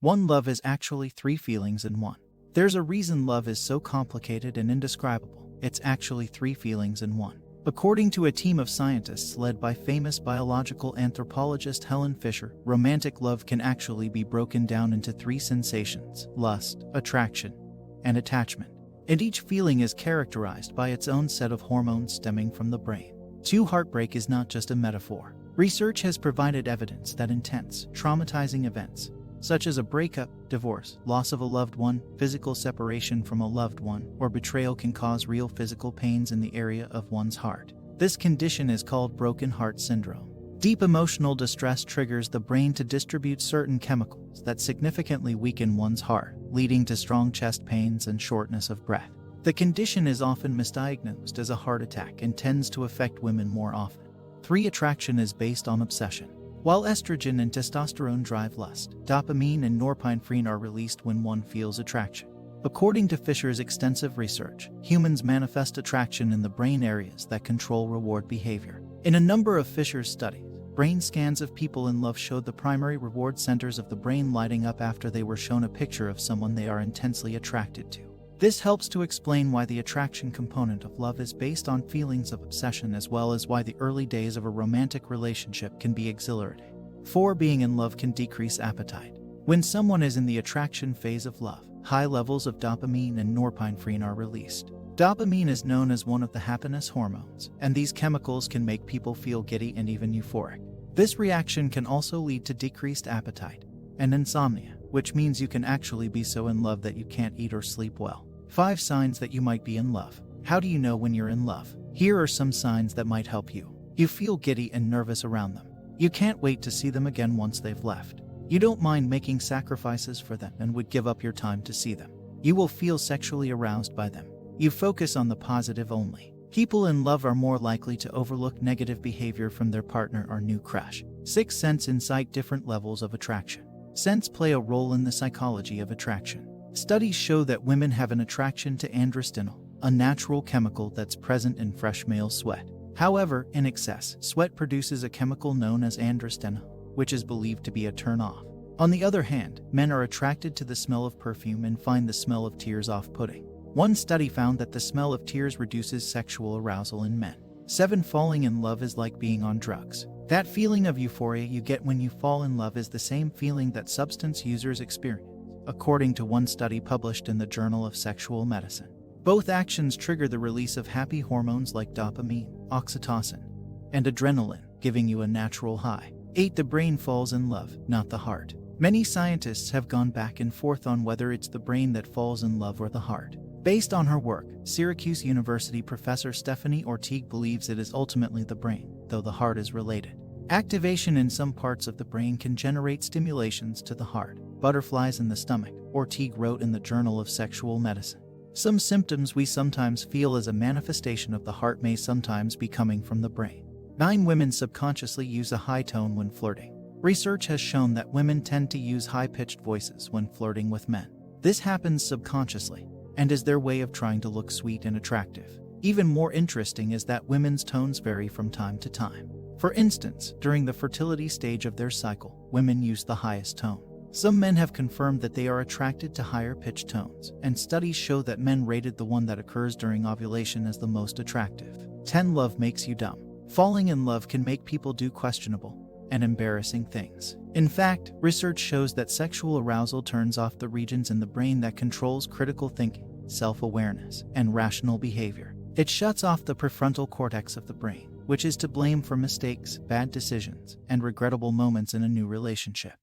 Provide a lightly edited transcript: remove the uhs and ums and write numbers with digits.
One love is actually three feelings in one. There's a reason love is so complicated and indescribable. It's actually three feelings in one. According to a team of scientists led by famous biological anthropologist Helen Fisher, romantic love can actually be broken down into three sensations: lust, attraction, and attachment. And each feeling is characterized by its own set of hormones stemming from the brain. Heartbreak is not just a metaphor. Research has provided evidence that intense, traumatizing events, such as a breakup, divorce, loss of a loved one, physical separation from a loved one, or betrayal can cause real physical pains in the area of one's heart. This condition is called broken heart syndrome. Deep emotional distress triggers the brain to distribute certain chemicals that significantly weaken one's heart, leading to strong chest pains and shortness of breath. The condition is often misdiagnosed as a heart attack and tends to affect women more often. 3. Attraction is based on obsession. While estrogen and testosterone drive lust, dopamine and norepinephrine are released when one feels attraction. According to Fisher's extensive research, humans manifest attraction in the brain areas that control reward behavior. In a number of Fisher's studies, brain scans of people in love showed the primary reward centers of the brain lighting up after they were shown a picture of someone they are intensely attracted to. This helps to explain why the attraction component of love is based on feelings of obsession, as well as why the early days of a romantic relationship can be exhilarating. 4. Being in love can decrease appetite. When someone is in the attraction phase of love, high levels of dopamine and norepinephrine are released. Dopamine is known as one of the happiness hormones, and these chemicals can make people feel giddy and even euphoric. This reaction can also lead to decreased appetite and insomnia, which means you can actually be so in love that you can't eat or sleep well. 5 signs that you might be in love. How do you know when you're in love? Here are some signs that might help you. You feel giddy and nervous around them. You can't wait to see them again once they've left. You don't mind making sacrifices for them and would give up your time to see them. You will feel sexually aroused by them. You focus on the positive only. People in love are more likely to overlook negative behavior from their partner or new crush. 6. Scents incite different levels of attraction. Scents play a role in the psychology of attraction. Studies show that women have an attraction to androstenol, a natural chemical that's present in fresh male sweat. However, in excess, sweat produces a chemical known as androstenol, which is believed to be a turn-off. On the other hand, men are attracted to the smell of perfume and find the smell of tears off-putting. One study found that the smell of tears reduces sexual arousal in men. 7. Falling in love is like being on drugs. That feeling of euphoria you get when you fall in love is the same feeling that substance users experience, according to one study published in the Journal of Sexual Medicine. Both actions trigger the release of happy hormones like dopamine, oxytocin, and adrenaline, giving you a natural high. 8. The brain falls in love, not the heart. Many scientists have gone back and forth on whether it's the brain that falls in love or the heart. Based on her work, Syracuse University professor Stephanie Ortigue believes it is ultimately the brain, though the heart is related. Activation in some parts of the brain can generate stimulations to the heart, butterflies in the stomach, Ortigue wrote in the Journal of Sexual Medicine. Some symptoms we sometimes feel as a manifestation of the heart may sometimes be coming from the brain. 9. Women subconsciously use a high tone when flirting. Research has shown that women tend to use high-pitched voices when flirting with men. This happens subconsciously, and is their way of trying to look sweet and attractive. Even more interesting is that women's tones vary from time to time. For instance, during the fertility stage of their cycle, women use the highest tone. Some men have confirmed that they are attracted to higher pitched tones, and studies show that men rated the one that occurs during ovulation as the most attractive. 10. Love makes you dumb. Falling in love can make people do questionable and embarrassing things. In fact, research shows that sexual arousal turns off the regions in the brain that controls critical thinking, self-awareness, and rational behavior. It shuts off the prefrontal cortex of the brain, which is to blame for mistakes, bad decisions, and regrettable moments in a new relationship.